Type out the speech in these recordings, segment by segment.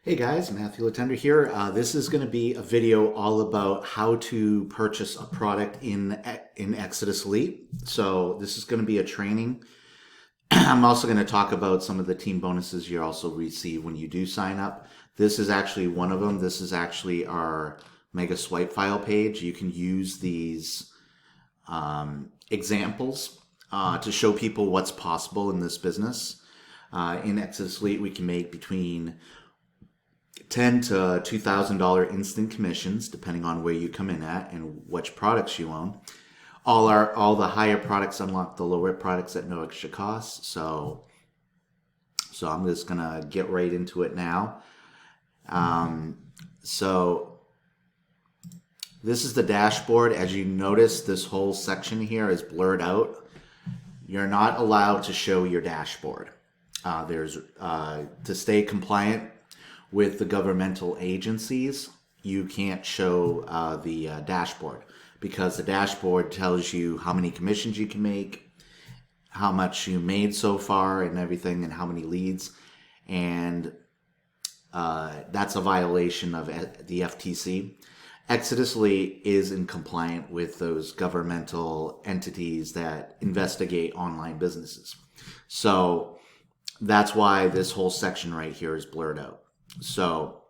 Hey guys, Matthew Letendre here. This is going to be a video all about how to purchase a product in Exitus Elite. So this is going to be a training. I'm also going to talk about some of the team bonuses you also receive when you do sign up. This is actually one of them. This is actually our Mega Swipe File page. You can use these examples to show people what's possible in this business. In Exitus Elite, we can make between $10 to $2,000 instant commissions, depending on where you come in at and which products you own. All the higher products unlock the lower products at no extra cost. So I'm just gonna get right into it now. So this is the dashboard. As you notice, this whole section here is blurred out. You're not allowed to show your dashboard. To stay compliant with the governmental agencies, you can't show the dashboard, because the dashboard tells you how many commissions you can make, how much you made so far and everything, and how many leads. And that's a violation of the FTC. Exitus Elite is in compliant with those governmental entities that investigate online businesses. So that's why this whole section right here is blurred out. So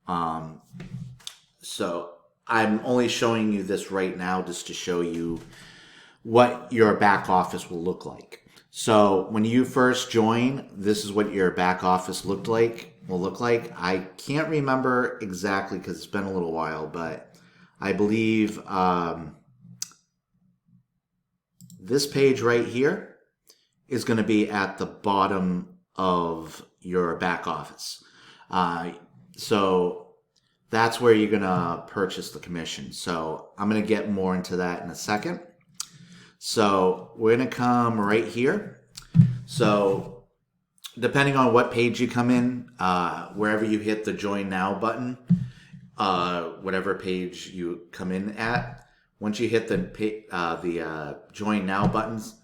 I'm only showing you this right now just to show you what your back office will look like. So when you first join, this is what your back office will look like. I can't remember exactly because it's been a little while, but I believe this page right here is going to be at the bottom of your back office. So that's where you're going to purchase the commission. So I'm going to get more into that in a second. So we're going to come right here. So depending on what page you come in, wherever you hit the Join Now button, whatever page you come in at, once you hit the Join Now buttons,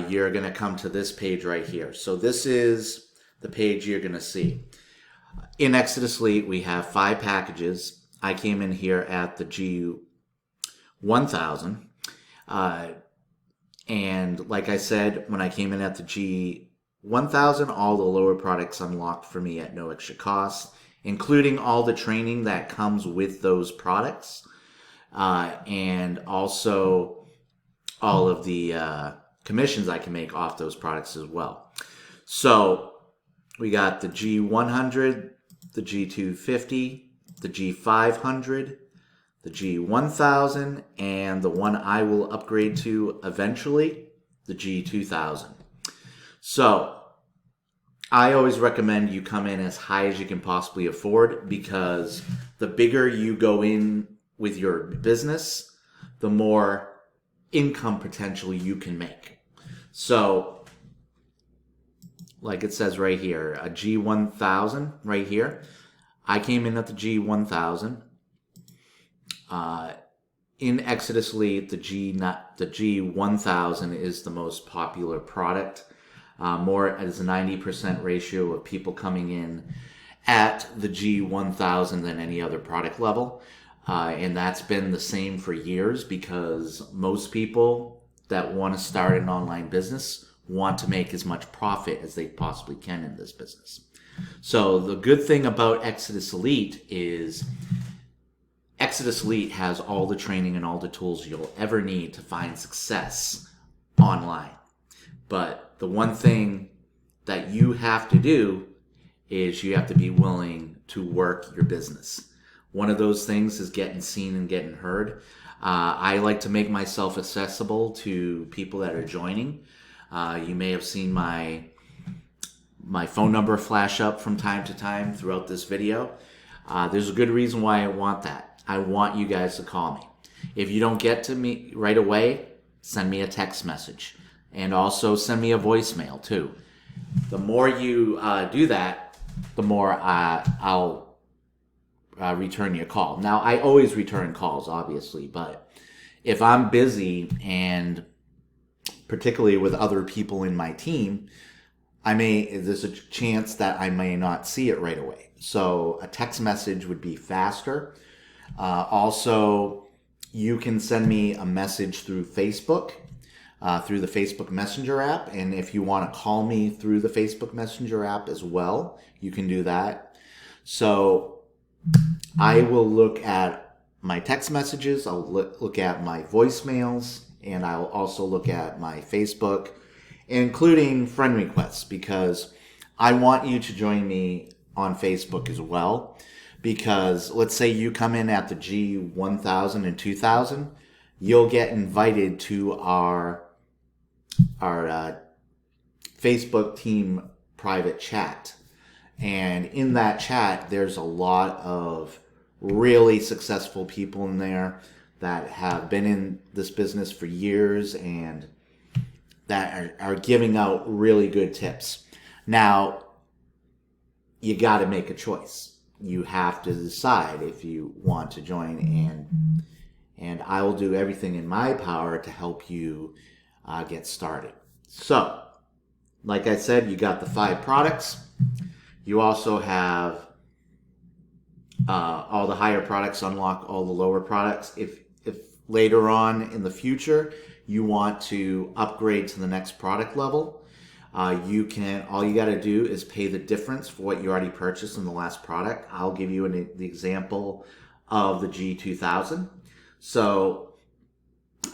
you're going to come to this page right here. So this is the page you're going to see. In Exitus Elite, we have 5 packages. I came in here at the G1000. And like I said, when I came in at the G1000, all the lower products unlocked for me at no extra cost, including all the training that comes with those products. And also all of the commissions I can make off those products as well. So we got the G100, the G250, the G500, the G1000, and the one I will upgrade to eventually, the G2000. So I always recommend you come in as high as you can possibly afford, because the bigger you go in with your business, the more income potential you can make. So like it says right here, a G1000 right here. I came in at the G1000. In Exitus Elite, the G1000 is the most popular product. More as a 90% ratio of people coming in at the G1000 than any other product level. And that's been the same for years, because most people that want to start an online business want to make as much profit as they possibly can in this business. So the good thing about Exitus Elite is Exitus Elite has all the training and all the tools you'll ever need to find success online. But the one thing that you have to do is you have to be willing to work your business. One of those things is getting seen and getting heard. I like to make myself accessible to people that are joining. You may have seen my phone number flash up from time to time throughout this video. There's a good reason why I want that. I want you guys to call me. If you don't get to me right away, send me a text message. And also send me a voicemail too. The more you do that, the more I'll return your call. Now, I always return calls, obviously, but if I'm busy, and particularly with other people in my team, there's a chance that I may not see it right away. So a text message would be faster. Also, you can send me a message through Facebook, through the Facebook Messenger app. And if you want to call me through the Facebook Messenger app as well, you can do that. So I will look at my text messages. I'll look at my voicemails, and I'll also look at my Facebook, including friend requests, because I want you to join me on Facebook as well. Because let's say you come in at the G1000 and 2000, you'll get invited to our Facebook team private chat. And in that chat, there's a lot of really successful people in there that have been in this business for years and that are giving out really good tips. Now, you got to make a choice. You have to decide if you want to join, and I will do everything in my power to help you get started. So, like I said, you got the 5 products. You also have all the higher products unlock all the lower products. If later on in the future you want to upgrade to the next product level, you can. All you got to do is pay the difference for what you already purchased in the last product. I'll give you the example of the G2000. So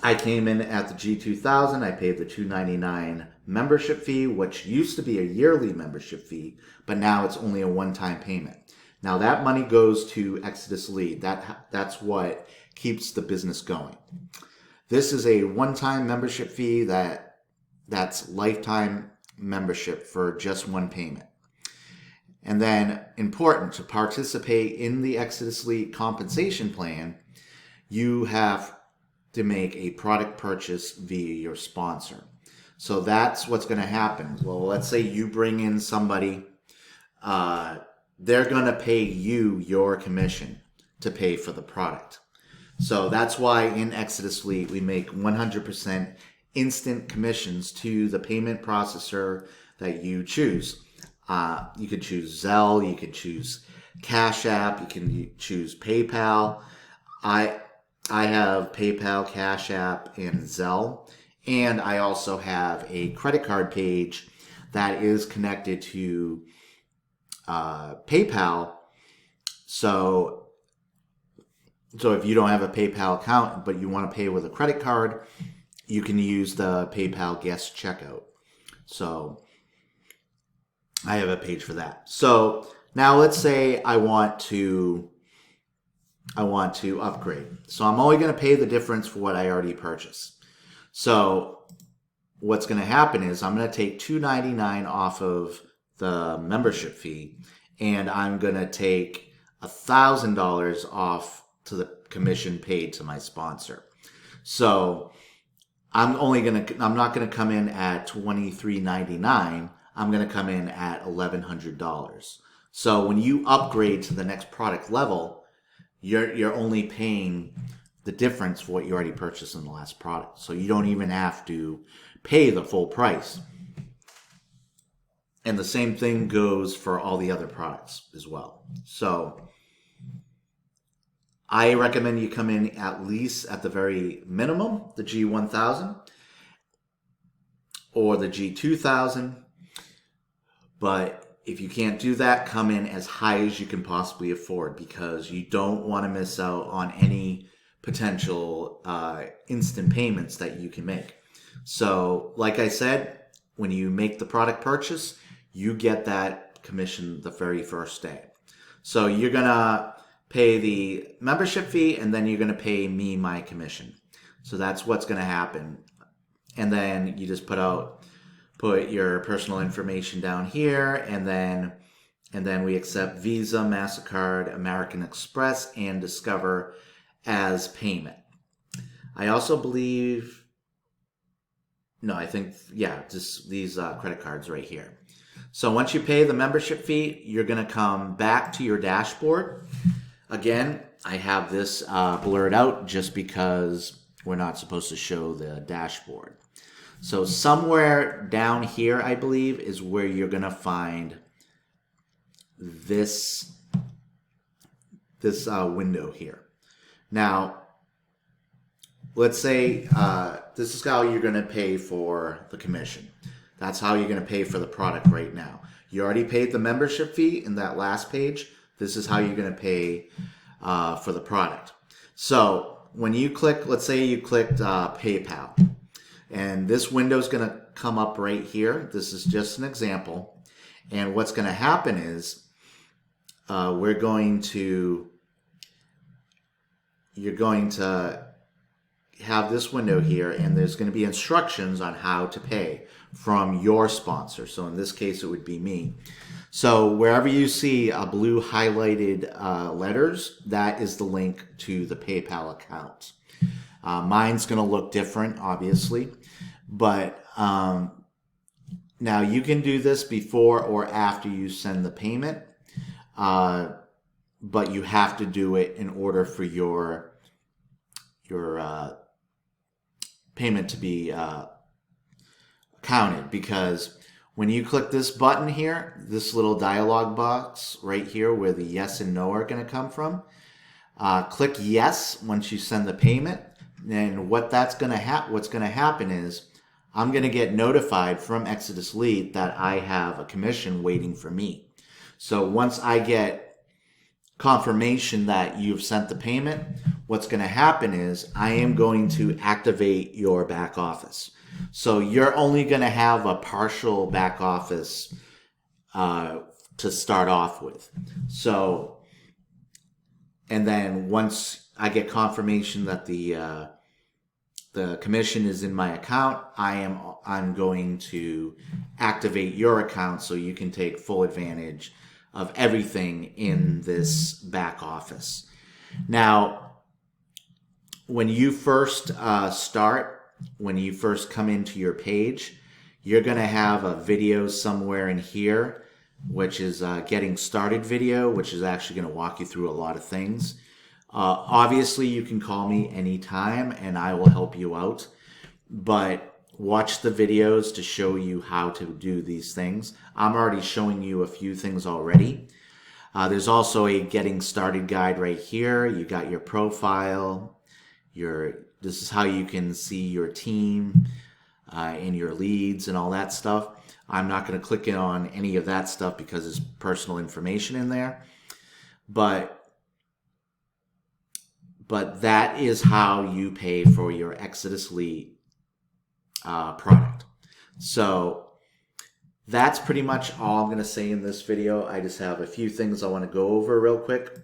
I came in at the G2000. I paid the $299 membership fee, which used to be a yearly membership fee, but now it's only a one-time payment. Now that money goes to Exitus Lead. That's what keeps the business going. This is a one-time membership fee that's lifetime membership for just one payment. And then, important, to participate in the Exitus Lead compensation plan, you have to make a product purchase via your sponsor. So that's what's going to happen. Well, let's say you bring in somebody, they're going to pay you your commission to pay for the product. So that's why in Exitus Lead we make 100% instant commissions to the payment processor that you choose. You could choose Zelle, you could choose Cash App, you can choose PayPal. I have PayPal, Cash App, and Zelle. And I also have a credit card page that is connected to PayPal. So if you don't have a PayPal account, but you want to pay with a credit card, you can use the PayPal guest checkout. So I have a page for that. So now let's say I want to upgrade. So I'm only going to pay the difference for what I already purchased. So what's going to happen is I'm going to take $299 off of the membership fee, and I'm going to take $1,000 off to the commission paid to my sponsor. So I'm not going to come in at $23.99. I'm going to come in at $1,100. So when you upgrade to the next product level, you're only paying the difference for what you already purchased in the last product. So you don't even have to pay the full price. And the same thing goes for all the other products as well. So I recommend you come in at least at the very minimum, the G1000 or the G2000. But if you can't do that, come in as high as you can possibly afford, because you don't want to miss out on any potential instant payments that you can make. So like I said, when you make the product purchase, you get that commission the very first day. So you're going to pay the membership fee, and then you're going to pay me my commission. So that's what's going to happen. And then you just put your personal information down here, and then we accept Visa, MasterCard, American Express, and Discover as payment. I also believe, just these credit cards right here. So once you pay the membership fee, you're going to come back to your dashboard. Again, I have this blurred out just because we're not supposed to show the dashboard. So somewhere down here, I believe, is where you're going to find this window here. Now, let's say this is how you're going to pay for the commission. That's how you're going to pay for the product right now. You already paid the membership fee in that last page. This is how you're going to pay for the product. So when you click, let's say you clicked PayPal, and this window is going to come up right here. This is just an example. And what's going to happen is you're going to have this window here, and there's going to be instructions on how to pay from your sponsor. So in this case, it would be me. So wherever you see a blue highlighted letters, that is the link to the PayPal account. Mine's going to look different, obviously, but now you can do this before or after you send the payment, but you have to do it in order for your payment to be counted, because when you click this button here, this little dialog box right here where the yes and no are going to come from, click yes once you send the payment. And what's going to happen is I'm going to get notified from Exitus Lead that I have a commission waiting for me. So once I get confirmation that you've sent the payment, what's going to happen is I am going to activate your back office. So you're only going to have a partial back office to start off with. So, and then once I get confirmation that the commission is in my account, I'm going to activate your account so you can take full advantage of everything in this back office. Now, when you first when you first come into your page, you're going to have a video somewhere in here, which is getting started video, which is actually going to walk you through a lot of things. Obviously, you can call me anytime and I will help you out, but watch the videos to show you how to do these things. I'm already showing you a few things already. There's also a getting started guide right here. You got your profile, this is how you can see your team and your leads and all that stuff. I'm not going to click in on any of that stuff because it's personal information in there. But that is how you pay for your Exitus Lead product. So that's pretty much all I'm going to say in this video. I just have a few things I want to go over real quick.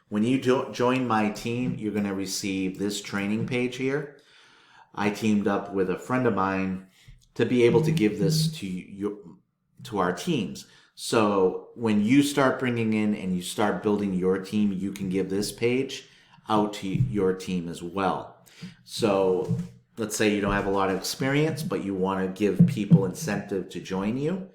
When you join my team, you're going to receive this training page here. I teamed up with a friend of mine to be able to give this to our teams. So when you start bringing in and you start building your team, you can give this page out to your team as well. So let's say you don't have a lot of experience, but you want to give people incentive to join you.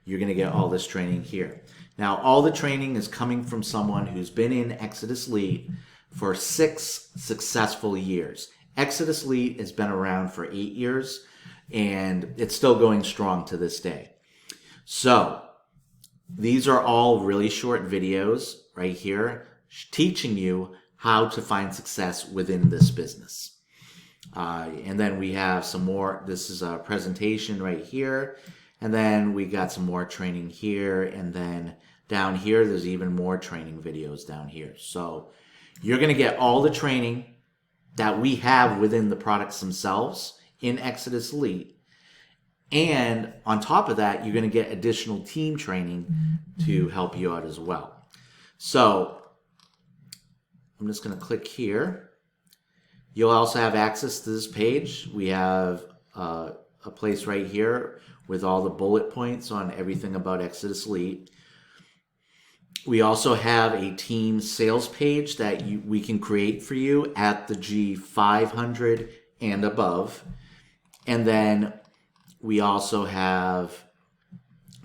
You're going to get all this training here. Now, all the training is coming from someone who's been in Exitus Lead for 6 successful years. Exitus Lead has been around for 8 years, and it's still going strong to this day. So these are all really short videos right here teaching you how to find success within this business. And then we have some more. This is a presentation right here. And then we got some more training here. And then down here, there's even more training videos down here. So you're going to get all the training that we have within the products themselves in Exitus Lead. And on top of that, you're going to get additional team training to help you out as well. So I'm just going to click here. You'll also have access to this page. We have a place right here with all the bullet points on everything about Exitus Lead. We also have a team sales page that we can create for you at the G500 and above. And then we also have,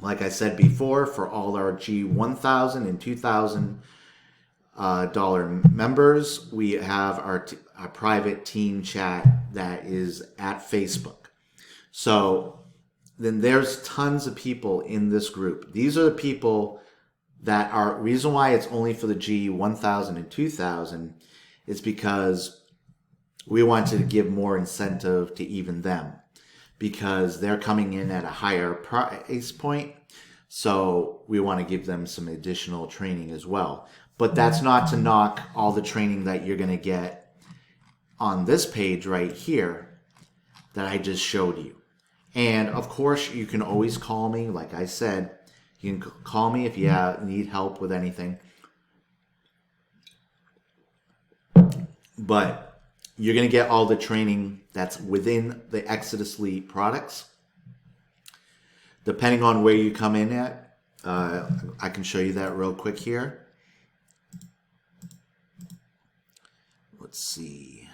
like I said before, for all our G1000 and $2,000 members, we have our private team chat that is at Facebook. So then there's tons of people in this group. These are the people that are, reason why it's only for the G1000 and 2000 is because we wanted to give more incentive to even them, because they're coming in at a higher price point. So we want to give them some additional training as well. But that's not to knock all the training that you're going to get on this page right here that I just showed you. And of course, you can always call me. Like I said, you can call me if you need help with anything. But you're going to get all the training that's within the Exitus Elite products. Depending on where you come in at, I can show you that real quick here. Let's see.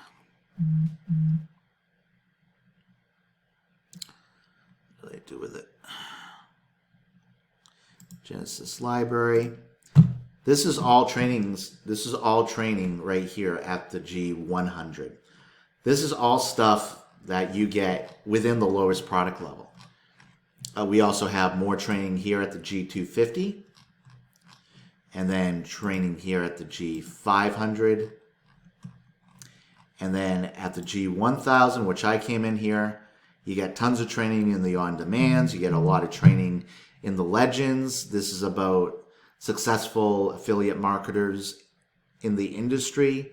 What do I do with it? Genesis library. This is all trainings. This is all training right here at the G100. This is all stuff that you get within the lowest product level. We also have more training here at the G250, and then training here at the G500, and then at the G1000, which I came in here, you get tons of training in the on-demands. You get a lot of training in the legends. This is about successful affiliate marketers in the industry.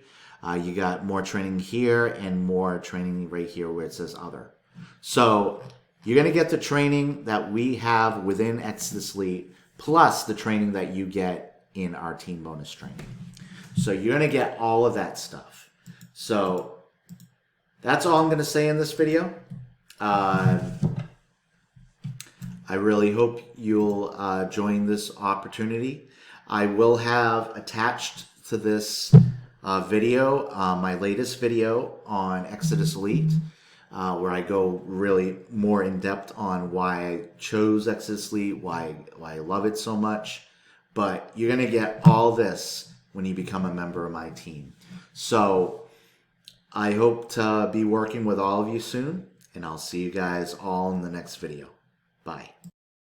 You got more training here and more training right here where it says other. So you're going to get the training that we have within Exitus Elite, plus the training that you get in our team bonus training. So you're going to get all of that stuff. So that's all I'm going to say in this video. I really hope you'll join this opportunity. I will have attached to this video my latest video on Exitus Elite, where I go really more in depth on why I chose Exitus Elite, why I love it so much. But you're going to get all this when you become a member of my team. So I hope to be working with all of you soon, and I'll see you guys all in the next video. Bye.